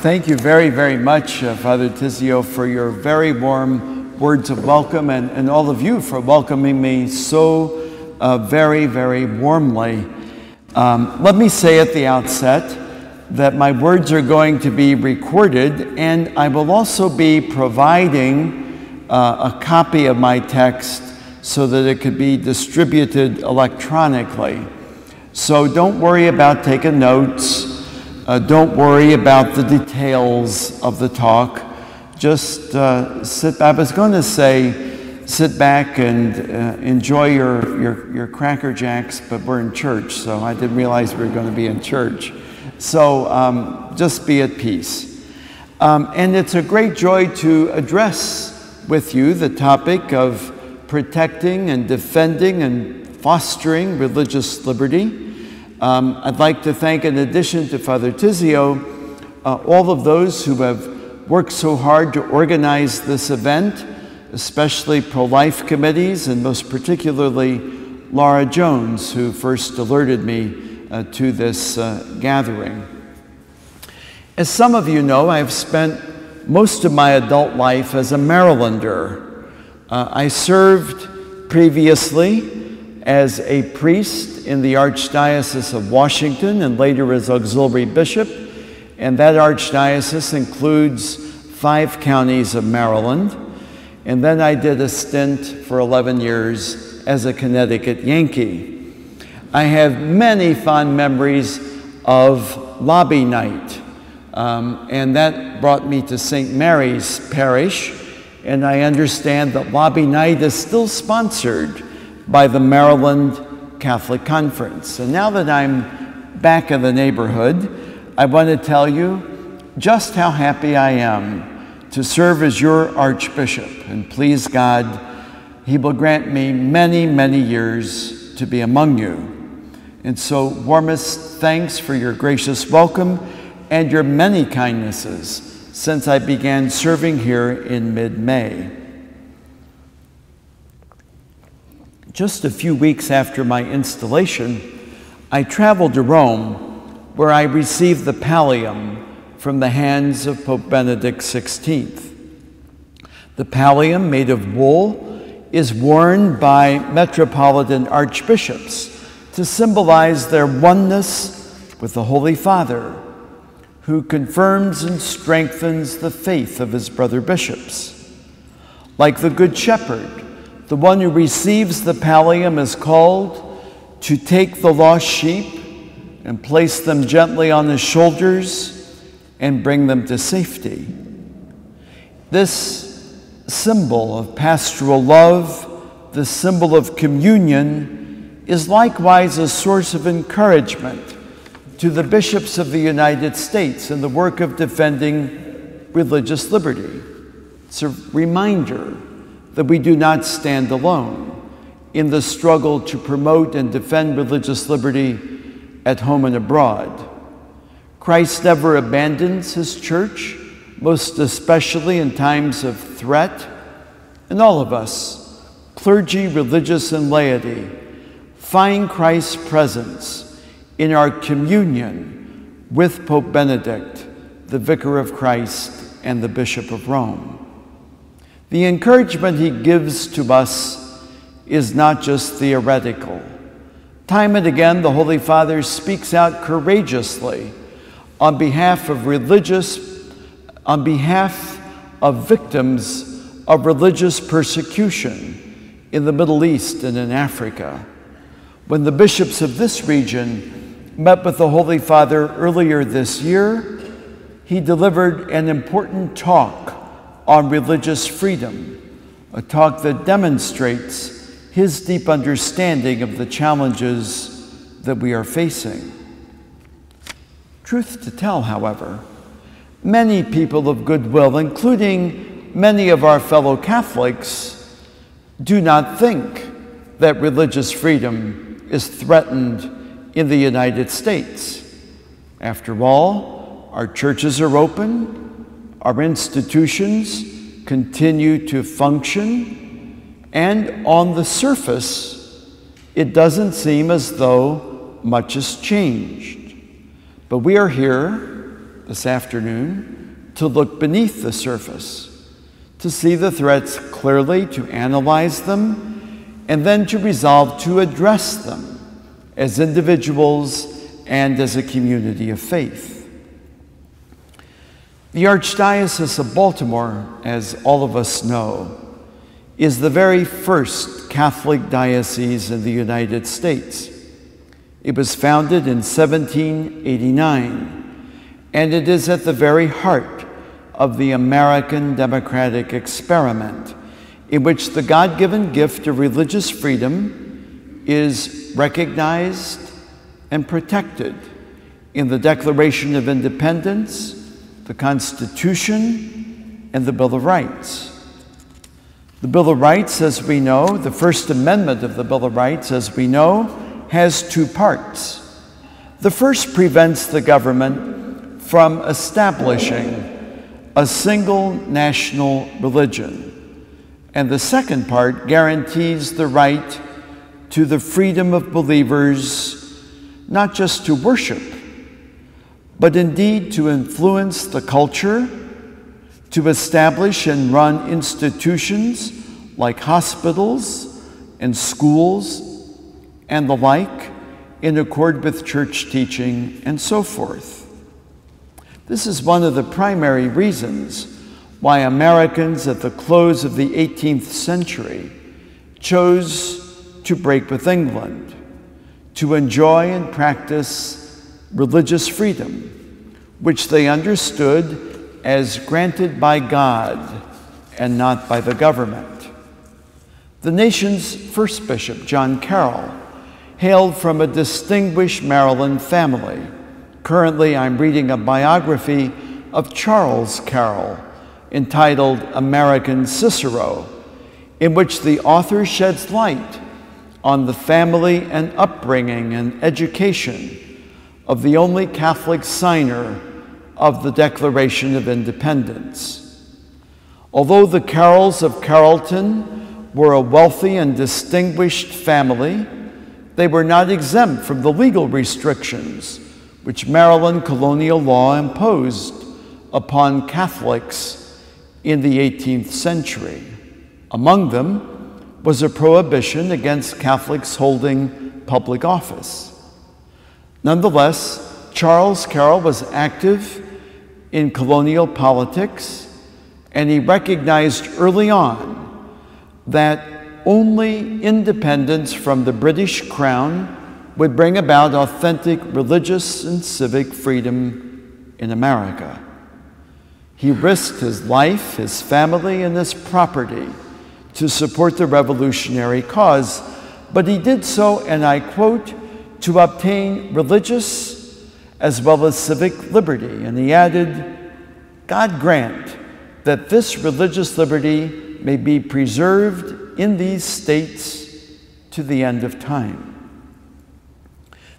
Thank you very, very much, Father Tizio, for your very warm words of welcome, and all of you for welcoming me so very, very warmly. Let me say at the outset that my words are going to be recorded, and I will also be providing a copy of my text so that it could be distributed electronically. So don't worry about taking notes. Don't worry about the details of the talk. Just sit back and enjoy your Cracker Jacks, but we're in church, so I didn't realize we were going to be in church. So just be at peace. And it's a great joy to address with you the topic of protecting and defending and fostering religious liberty. I'd like to thank, in addition to Father Tizio, all of those who have worked so hard to organize this event, especially pro-life committees, and most particularly Laura Jones, who first alerted me to this gathering. As some of you know, I've spent most of my adult life as a Marylander. I served previously as a priest in the Archdiocese of Washington and later as auxiliary bishop, and that archdiocese includes 5 counties of Maryland. And then I did a stint for 11 years as a Connecticut Yankee. I have many fond memories of Lobby Night, and that brought me to St. Mary's Parish, and I understand that Lobby Night is still sponsored by the Maryland Catholic Conference. And now that I'm back in the neighborhood, I want to tell you just how happy I am to serve as your Archbishop. And please God, He will grant me many, many years to be among you. And so warmest thanks for your gracious welcome and your many kindnesses since I began serving here in mid-May. Just a few weeks after my installation, I traveled to Rome, where I received the pallium from the hands of Pope Benedict XVI. The pallium, made of wool, is worn by metropolitan archbishops to symbolize their oneness with the Holy Father, who confirms and strengthens the faith of his brother bishops. Like the Good Shepherd, the one who receives the pallium is called to take the lost sheep and place them gently on his shoulders and bring them to safety. This symbol of pastoral love, the symbol of communion, is likewise a source of encouragement to the bishops of the United States in the work of defending religious liberty. It's a reminder that we do not stand alone in the struggle to promote and defend religious liberty at home and abroad. Christ never abandons his church, most especially in times of threat, and all of us, clergy, religious, and laity, find Christ's presence in our communion with Pope Benedict, the Vicar of Christ and the Bishop of Rome. The encouragement he gives to us is not just theoretical. Time and again, the Holy Father speaks out courageously on behalf of victims of religious persecution in the Middle East and in Africa. When the bishops of this region met with the Holy Father earlier this year, he delivered an important talk on religious freedom, a talk that demonstrates his deep understanding of the challenges that we are facing. Truth to tell, however, many people of goodwill, including many of our fellow Catholics, do not think that religious freedom is threatened in the United States. After all, our churches are open, our institutions continue to function, and on the surface, it doesn't seem as though much has changed. But we are here this afternoon to look beneath the surface, to see the threats clearly, to analyze them, and then to resolve to address them as individuals and as a community of faith. The Archdiocese of Baltimore, as all of us know, is the very first Catholic diocese in the United States. It was founded in 1789, and it is at the very heart of the American democratic experiment, in which the God-given gift of religious freedom is recognized and protected in the Declaration of Independence, the Constitution, and the Bill of Rights. The Bill of Rights, as we know, the First Amendment of the Bill of Rights, as we know, has two parts. The first prevents the government from establishing a single national religion, and the second part guarantees the right to the freedom of believers not just to worship, but indeed to influence the culture, to establish and run institutions like hospitals and schools and the like in accord with church teaching and so forth. This is one of the primary reasons why Americans at the close of the 18th century chose to break with England, to enjoy and practice religious freedom, which they understood as granted by God and not by the government. The nation's first bishop, John Carroll, hailed from a distinguished Maryland family. Currently, I'm reading a biography of Charles Carroll entitled American Cicero, in which the author sheds light on the family and upbringing and education of the only Catholic signer of the Declaration of Independence. Although the Carrolls of Carrollton were a wealthy and distinguished family, they were not exempt from the legal restrictions which Maryland colonial law imposed upon Catholics in the 18th century. Among them was a prohibition against Catholics holding public office. Nonetheless, Charles Carroll was active in colonial politics, and he recognized early on that only independence from the British Crown would bring about authentic religious and civic freedom in America. He risked his life, his family, and his property to support the revolutionary cause, but he did so, and I quote, to obtain religious as well as civic liberty. And he added, God grant that this religious liberty may be preserved in these states to the end of time.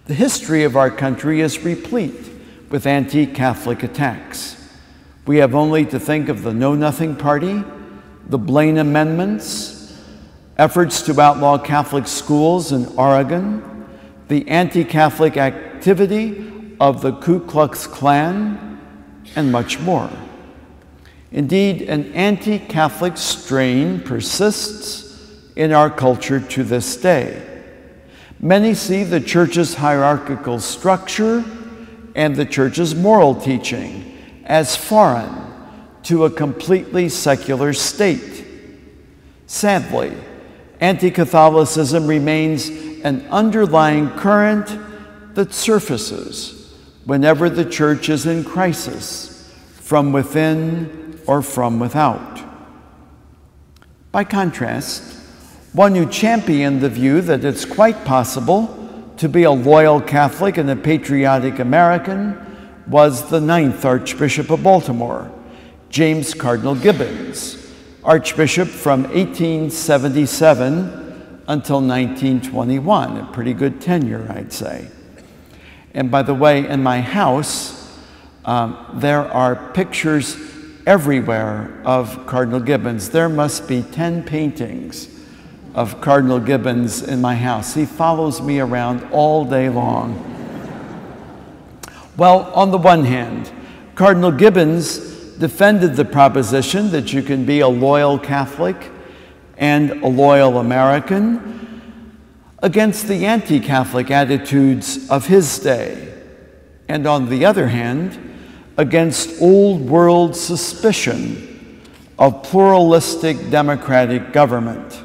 The history of our country is replete with anti-Catholic attacks. We have only to think of the Know Nothing Party, the Blaine Amendments, efforts to outlaw Catholic schools in Oregon, the anti-Catholic activity of the Ku Klux Klan, and much more. Indeed, an anti-Catholic strain persists in our culture to this day. Many see the church's hierarchical structure and the church's moral teaching as foreign to a completely secular state. Sadly, anti-Catholicism remains an underlying current that surfaces whenever the church is in crisis, from within or from without. By contrast, one who championed the view that it's quite possible to be a loyal Catholic and a patriotic American was the 9th Archbishop of Baltimore, James Cardinal Gibbons, Archbishop from 1877 until 1921, a pretty good tenure, I'd say. And by the way, in my house, there are pictures everywhere of Cardinal Gibbons. There must be 10 paintings of Cardinal Gibbons in my house. He follows me around all day long. Well, on the one hand, Cardinal Gibbons defended the proposition that you can be a loyal Catholic and a loyal American against the anti-Catholic attitudes of his day, and on the other hand, against old world suspicion of pluralistic democratic government.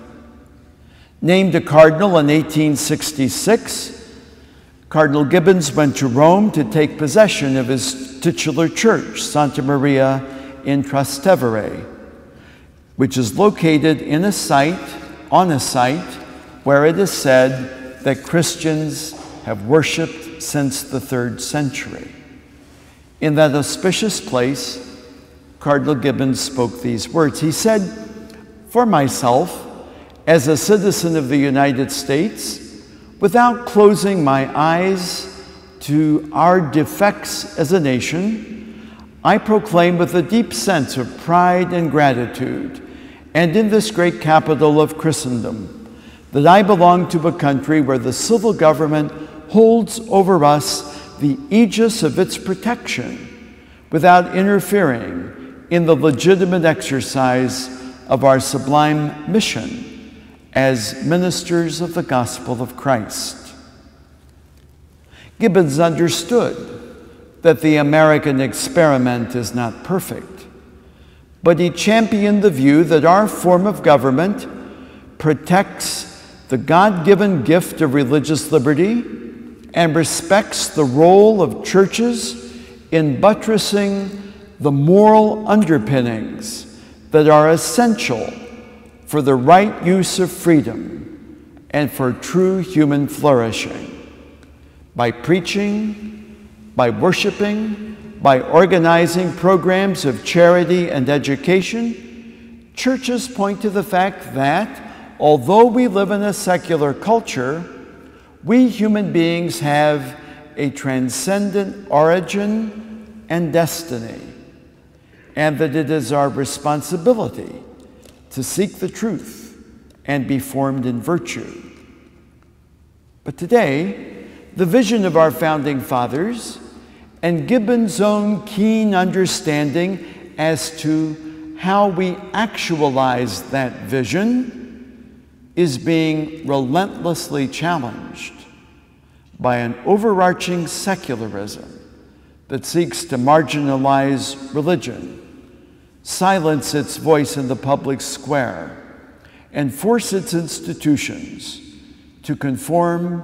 Named a cardinal in 1866, Cardinal Gibbons went to Rome to take possession of his titular church, Santa Maria in Trastevere, which is located on a site where it is said that Christians have worshiped since the 3rd century. In that auspicious place, Cardinal Gibbons spoke these words. He said, "For myself, as a citizen of the United States, without closing my eyes to our defects as a nation, I proclaim with a deep sense of pride and gratitude, and in this great capital of Christendom, that I belong to a country where the civil government holds over us the aegis of its protection without interfering in the legitimate exercise of our sublime mission as ministers of the gospel of Christ." Gibbons understood that the American experiment is not perfect, but he championed the view that our form of government protects the God-given gift of religious liberty and respects the role of churches in buttressing the moral underpinnings that are essential for the right use of freedom and for true human flourishing. By preaching, by worshiping, by organizing programs of charity and education, churches point to the fact that, although we live in a secular culture, we human beings have a transcendent origin and destiny, and that it is our responsibility to seek the truth and be formed in virtue. But today, the vision of our founding fathers and Gibbons' own keen understanding as to how we actualize that vision is being relentlessly challenged by an overarching secularism that seeks to marginalize religion, silence its voice in the public square, and force its institutions to conform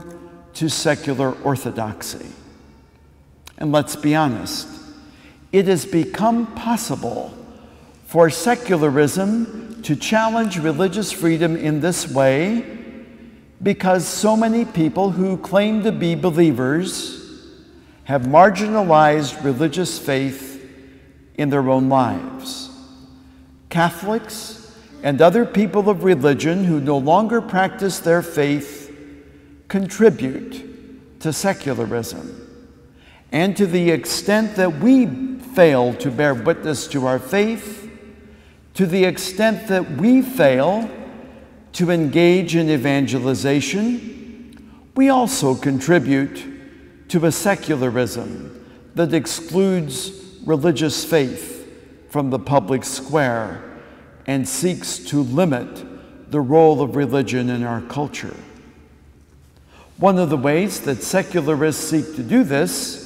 to secular orthodoxy. And let's be honest, it has become possible for secularism to challenge religious freedom in this way because so many people who claim to be believers have marginalized religious faith in their own lives. Catholics and other people of religion who no longer practice their faith contribute to secularism. And to the extent that we fail to bear witness to our faith, to the extent that we fail to engage in evangelization, we also contribute to a secularism that excludes religious faith from the public square and seeks to limit the role of religion in our culture. One of the ways that secularists seek to do this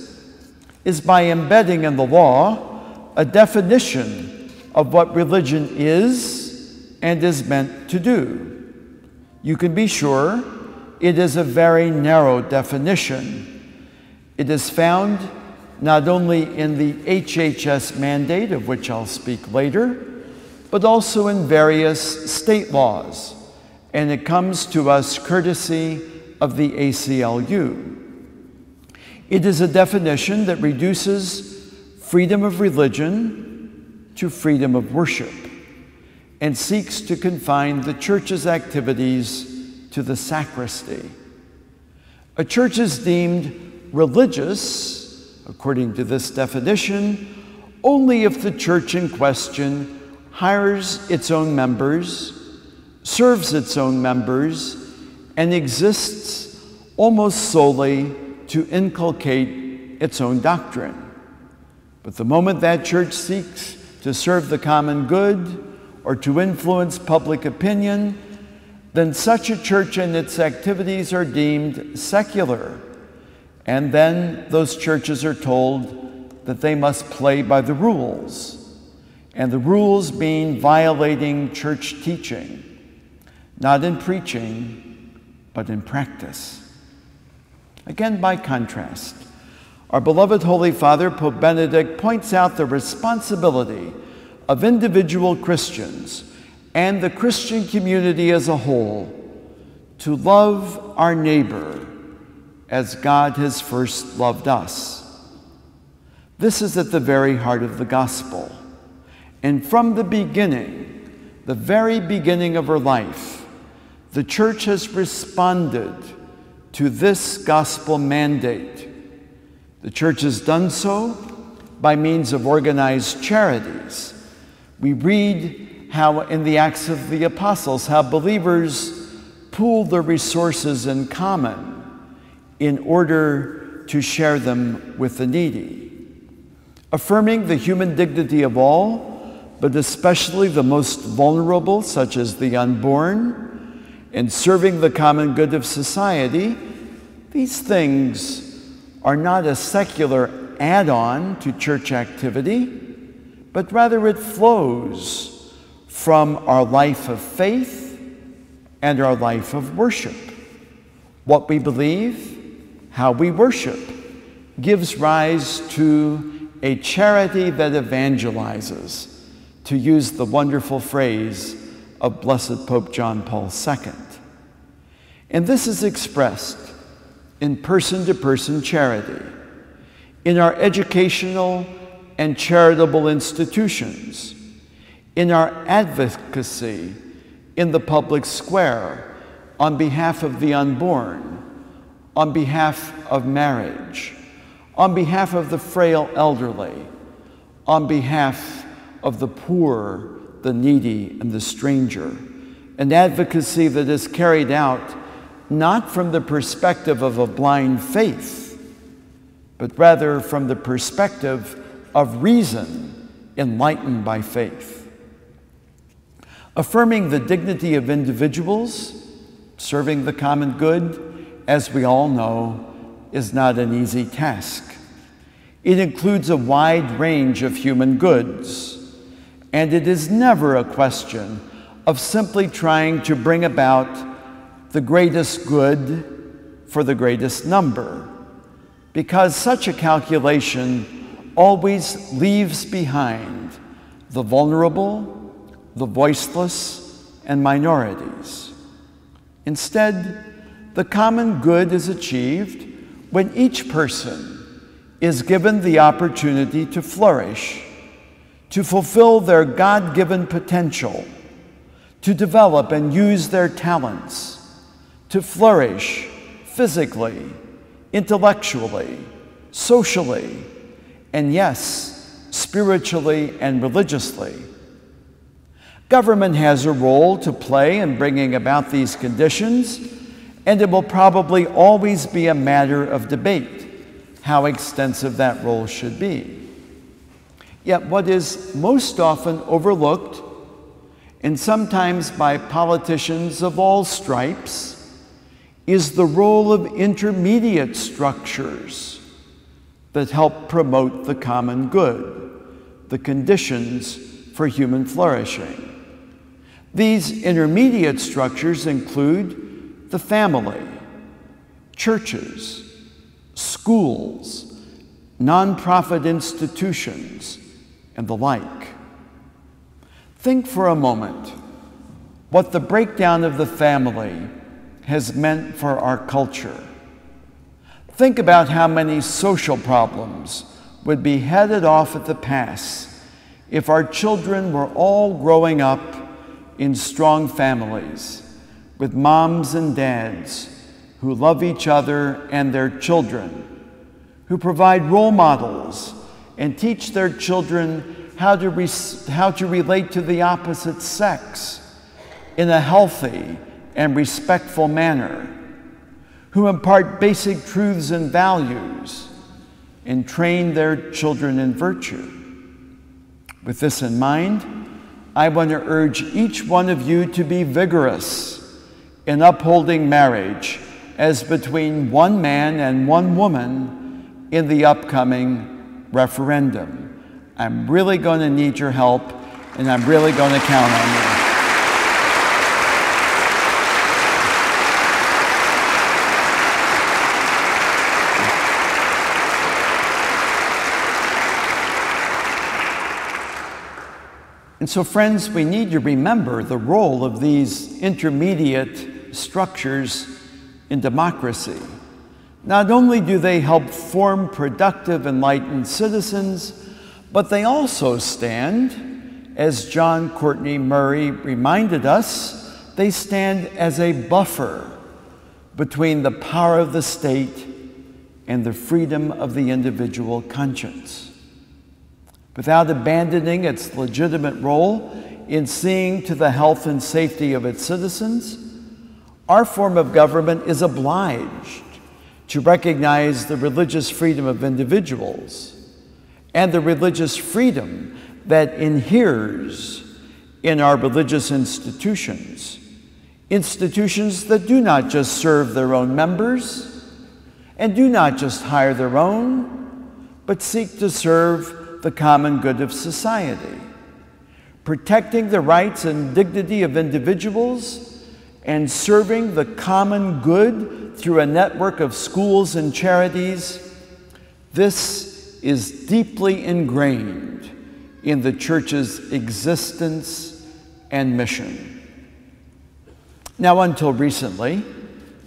is by embedding in the law a definition of what religion is and is meant to do. You can be sure it is a very narrow definition. It is found not only in the HHS mandate, of which I'll speak later, but also in various state laws, and it comes to us courtesy of the ACLU. It is a definition that reduces freedom of religion to freedom of worship and seeks to confine the church's activities to the sacristy. A church is deemed religious, according to this definition, only if the church in question hires its own members, serves its own members, and exists almost solely to inculcate its own doctrine. But the moment that church seeks to serve the common good, or to influence public opinion, then such a church and its activities are deemed secular. And then those churches are told that they must play by the rules, and the rules mean violating church teaching, not in preaching, but in practice. Again, by contrast, our beloved Holy Father, Pope Benedict, points out the responsibility of individual Christians and the Christian community as a whole to love our neighbor as God has first loved us. This is at the very heart of the gospel. And from the beginning, the very beginning of her life, the Church has responded to this gospel mandate. The Church has done so by means of organized charities. We read how in the Acts of the Apostles, how believers pool their resources in common in order to share them with the needy. Affirming the human dignity of all, but especially the most vulnerable, such as the unborn, and serving the common good of society, these things are not a secular add-on to church activity, but rather it flows from our life of faith and our life of worship. What we believe, how we worship, gives rise to a charity that evangelizes, to use the wonderful phrase of Blessed Pope John Paul II. And this is expressed in person-to-person charity, in our educational and charitable institutions, in our advocacy in the public square on behalf of the unborn, on behalf of marriage, on behalf of the frail elderly, on behalf of the poor, the needy, and the stranger. An advocacy that is carried out not from the perspective of a blind faith, but rather from the perspective of reason enlightened by faith. Affirming the dignity of individuals, serving the common good, as we all know, is not an easy task. It includes a wide range of human goods, and it is never a question of simply trying to bring about the greatest good for the greatest number, because such a calculation always leaves behind the vulnerable, the voiceless, and minorities. Instead, the common good is achieved when each person is given the opportunity to flourish, to fulfill their God-given potential, to develop and use their talents, to flourish physically, intellectually, socially, and yes, spiritually and religiously. Government has a role to play in bringing about these conditions, and it will probably always be a matter of debate how extensive that role should be. Yet what is most often overlooked, and sometimes by politicians of all stripes, is the role of intermediate structures that help promote the common good, the conditions for human flourishing. These intermediate structures include the family, churches, schools, nonprofit institutions, and the like. Think for a moment what the breakdown of the family has meant for our culture. Think about how many social problems would be headed off at the pass if our children were all growing up in strong families with moms and dads who love each other and their children, who provide role models and teach their children how to relate to the opposite sex in a healthy and respectful manner, who impart basic truths and values and train their children in virtue. With this in mind, I want to urge each one of you to be vigorous in upholding marriage as between one man and one woman in the upcoming referendum. I'm really going to need your help, and I'm really going to count on you. And so, friends, we need to remember the role of these intermediate structures in democracy. Not only do they help form productive, enlightened citizens, but they also stand, as John Courtney Murray reminded us, they stand as a buffer between the power of the state and the freedom of the individual conscience. Without abandoning its legitimate role in seeing to the health and safety of its citizens, our form of government is obliged to recognize the religious freedom of individuals and the religious freedom that inheres in our religious institutions, institutions that do not just serve their own members and do not just hire their own, but seek to serve the common good of society, protecting the rights and dignity of individuals and serving the common good through a network of schools and charities. This is deeply ingrained in the Church's existence and mission. Now, until recently,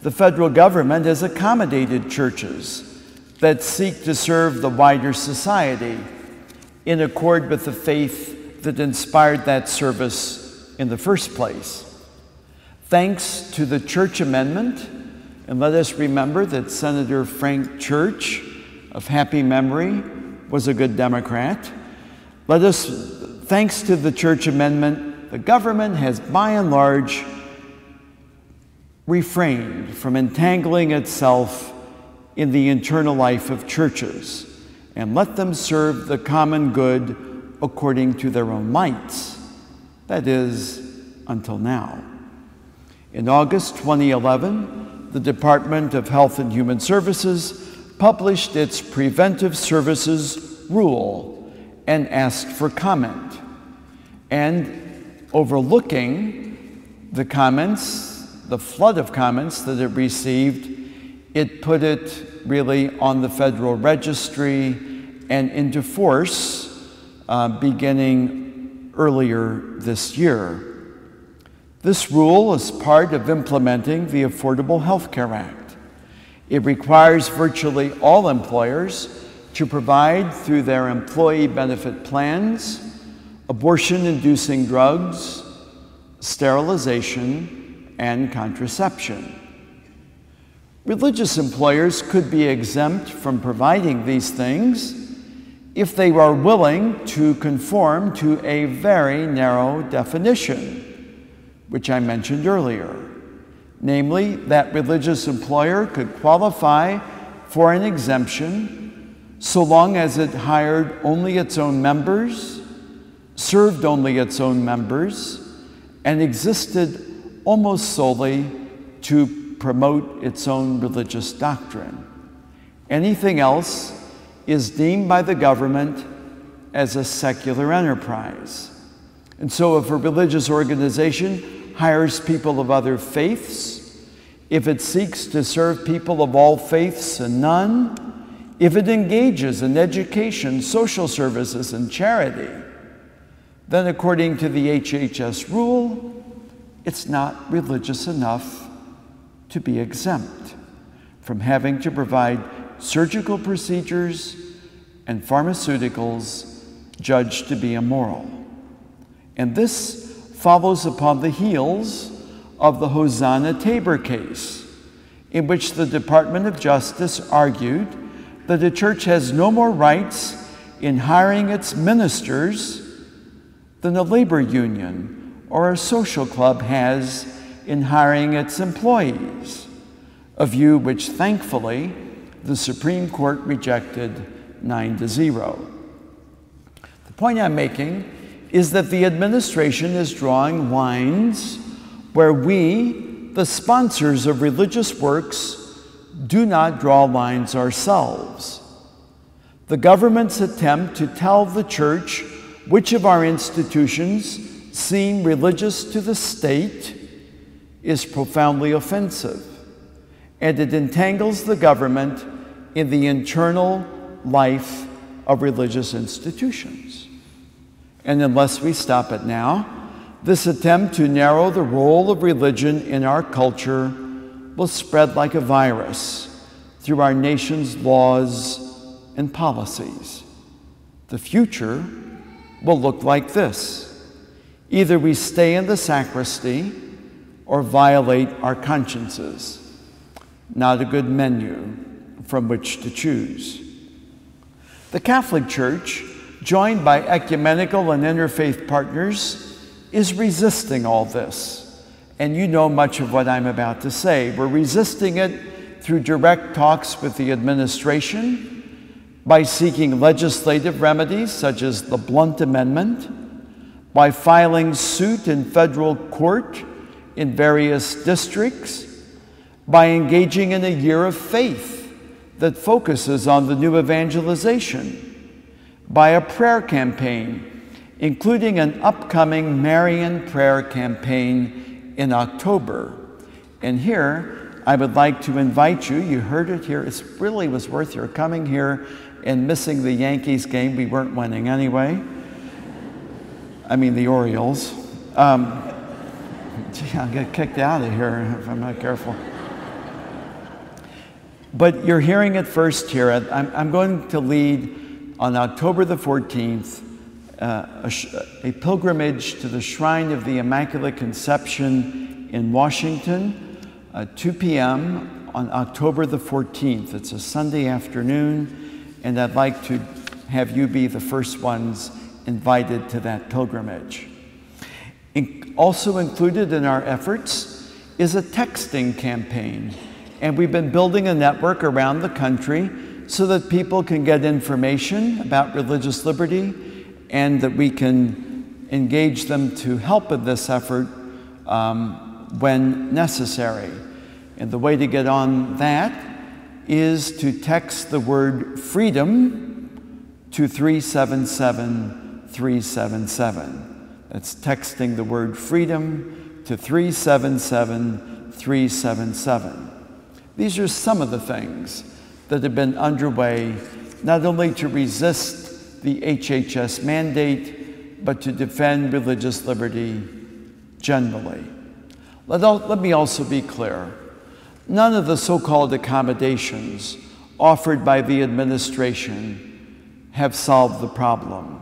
the federal government has accommodated churches that seek to serve the wider society in accord with the faith that inspired that service in the first place. Thanks to the Church Amendment, and let us remember that Senator Frank Church of happy memory was a good Democrat. Thanks to the Church Amendment, the government has by and large refrained from entangling itself in the internal life of churches and let them serve the common good according to their own lights. That is, until now. In August 2011, the Department of Health and Human Services published its Preventive Services Rule and asked for comment. And overlooking the comments, the flood of comments that it received, it put it really on the Federal Registry and into force beginning earlier this year. This rule is part of implementing the Affordable Health Care Act. It requires virtually all employers to provide through their employee benefit plans abortion-inducing drugs, sterilization, and contraception. Religious employers could be exempt from providing these things if they are willing to conform to a very narrow definition, which I mentioned earlier, namely that religious employer could qualify for an exemption so long as it hired only its own members, served only its own members, and existed almost solely to promote its own religious doctrine. Anything else is deemed by the government as a secular enterprise. And so if a religious organization hires people of other faiths, if it seeks to serve people of all faiths and none, if it engages in education, social services, and charity, then according to the HHS rule, it's not religious enough to be exempt from having to provide surgical procedures and pharmaceuticals judged to be immoral. And this follows upon the heels of the Hosanna Tabor case, in which the Department of Justice argued that the church has no more rights in hiring its ministers than a labor union or a social club has in hiring its employees, a view which thankfully the Supreme Court rejected 9-0. The point I'm making is that the administration is drawing lines where we, the sponsors of religious works, do not draw lines ourselves. The government's attempt to tell the church which of our institutions seem religious to the state is profoundly offensive, and it entangles the government in the internal life of religious institutions. And unless we stop it now, this attempt to narrow the role of religion in our culture will spread like a virus through our nation's laws and policies. The future will look like this. Either we stay in the sacristy or violate our consciences. Not a good menu from which to choose. The Catholic Church, joined by ecumenical and interfaith partners, is resisting all this. And you know much of what I'm about to say. We're resisting it through direct talks with the administration, by seeking legislative remedies such as the Blunt Amendment, by filing suit in federal court in various districts, by engaging in a year of faith that focuses on the new evangelization, by a prayer campaign, including an upcoming Marian prayer campaign in October. And here, I would like to invite you, you heard it here, it really was worth your coming here and missing the Yankees game. We weren't winning anyway. I mean the Orioles. Gee, I'll get kicked out of here if I'm not careful. But you're hearing it first here. I'm going to lead on October the 14th a pilgrimage to the Shrine of the Immaculate Conception in Washington, 2 p.m. on October the 14th. It's a Sunday afternoon, and I'd like to have you be the first ones invited to that pilgrimage. Also included in our efforts is a texting campaign, and we've been building a network around the country so that people can get information about religious liberty and that we can engage them to help in this effort when necessary. And the way to get on that is to text the word freedom to 377-377. That's texting the word freedom to 377-377. These are some of the things that have been underway, not only to resist the HHS mandate, but to defend religious liberty generally. Let me also be clear. None of the so-called accommodations offered by the administration have solved the problem,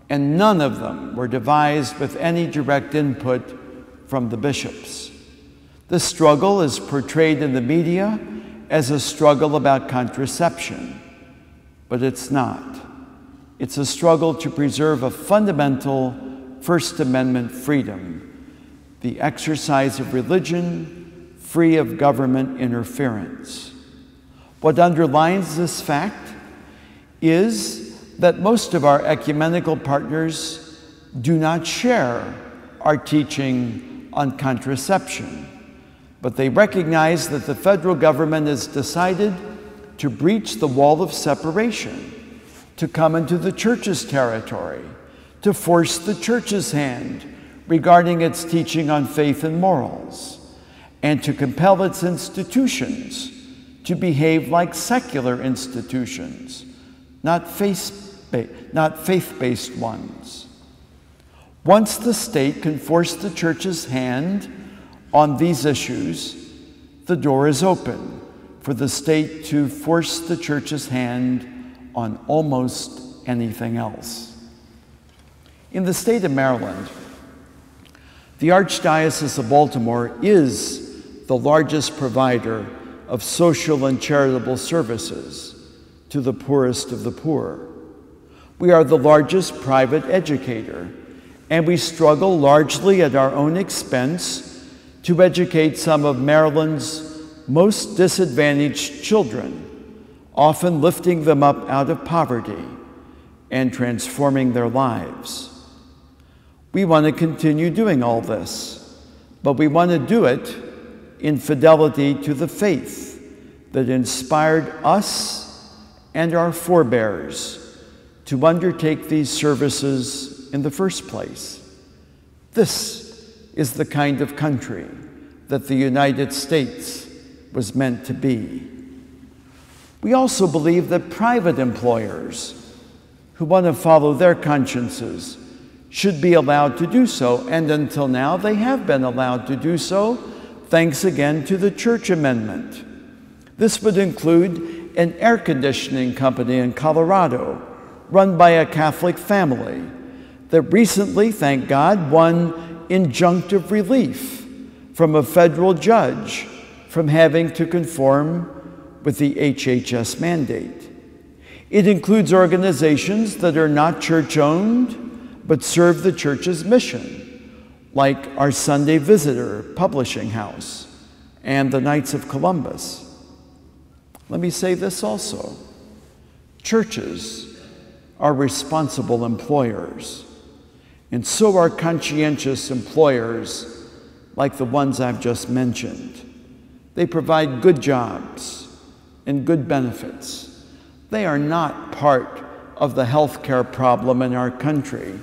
and none of them were devised with any direct input from the bishops. This struggle is portrayed in the media as a struggle about contraception, but it's not. It's a struggle to preserve a fundamental First Amendment freedom, the exercise of religion free of government interference. What underlines this fact is that most of our ecumenical partners do not share our teaching on contraception, but they recognize that the federal government has decided to breach the wall of separation, to come into the church's territory, to force the church's hand regarding its teaching on faith and morals, and to compel its institutions to behave like secular institutions, not faith-based ones. Once the state can force the church's hand on these issues, the door is open for the state to force the church's hand on almost anything else. In the state of Maryland, the Archdiocese of Baltimore is the largest provider of social and charitable services to the poorest of the poor. We are the largest private educator, and we struggle largely at our own expense to educate some of Maryland's most disadvantaged children, often lifting them up out of poverty and transforming their lives. We want to continue doing all this, but we want to do it in fidelity to the faith that inspired us and our forebears to undertake these services in the first place. This is the kind of country that the United States was meant to be. We also believe that private employers who want to follow their consciences should be allowed to do so, and until now they have been allowed to do so, thanks again to the Church Amendment. This would include an air conditioning company in Colorado run by a Catholic family that recently, thank God, won injunctive relief from a federal judge from having to conform with the HHS mandate. It includes organizations that are not church-owned but serve the church's mission, like our Sunday Visitor publishing house and the Knights of Columbus. Let me say this also. Churches are responsible employers, and so are conscientious employers like the ones I've just mentioned. They provide good jobs and good benefits. They are not part of the healthcare problem in our country.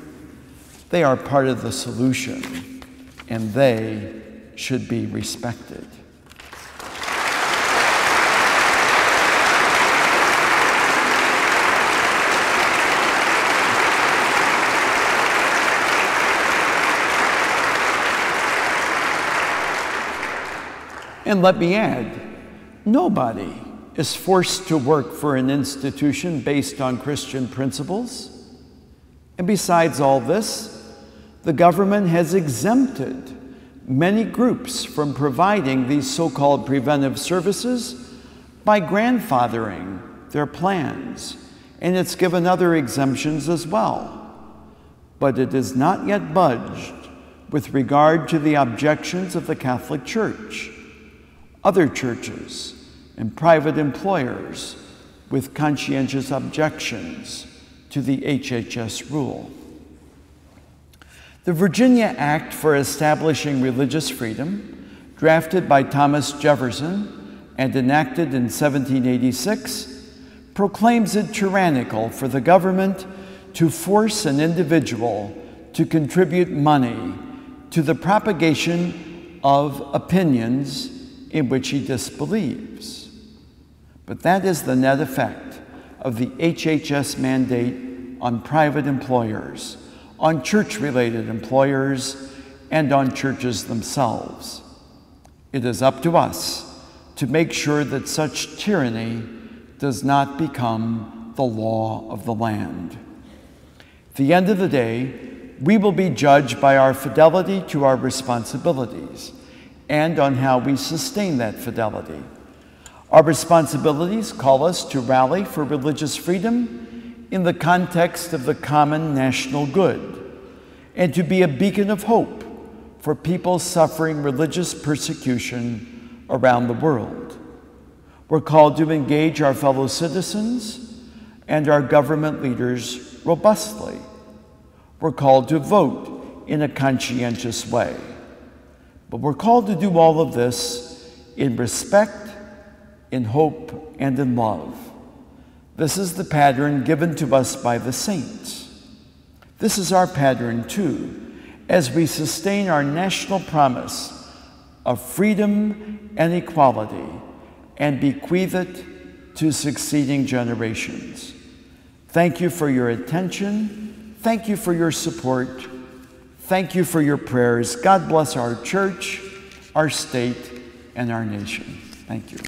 They are part of the solution, and they should be respected. And let me add, nobody is forced to work for an institution based on Christian principles. And besides all this, the government has exempted many groups from providing these so-called preventive services by grandfathering their plans, and it's given other exemptions as well. But it has not yet budged with regard to the objections of the Catholic Church, other churches, and private employers with conscientious objections to the HHS rule. The Virginia Act for Establishing Religious Freedom, drafted by Thomas Jefferson and enacted in 1786, proclaims it tyrannical for the government to force an individual to contribute money to the propagation of opinions in which he disbelieves. But that is the net effect of the HHS mandate on private employers, on church-related employers, and on churches themselves. It is up to us to make sure that such tyranny does not become the law of the land. At the end of the day, we will be judged by our fidelity to our responsibilities and on how we sustain that fidelity. Our responsibilities call us to rally for religious freedom in the context of the common national good, and to be a beacon of hope for people suffering religious persecution around the world. We're called to engage our fellow citizens and our government leaders robustly. We're called to vote in a conscientious way. But we're called to do all of this in respect, in hope, and in love. This is the pattern given to us by the saints. This is our pattern, too, as we sustain our national promise of freedom and equality and bequeath it to succeeding generations. Thank you for your attention. Thank you for your support. Thank you for your prayers. God bless our church, our state, and our nation. Thank you.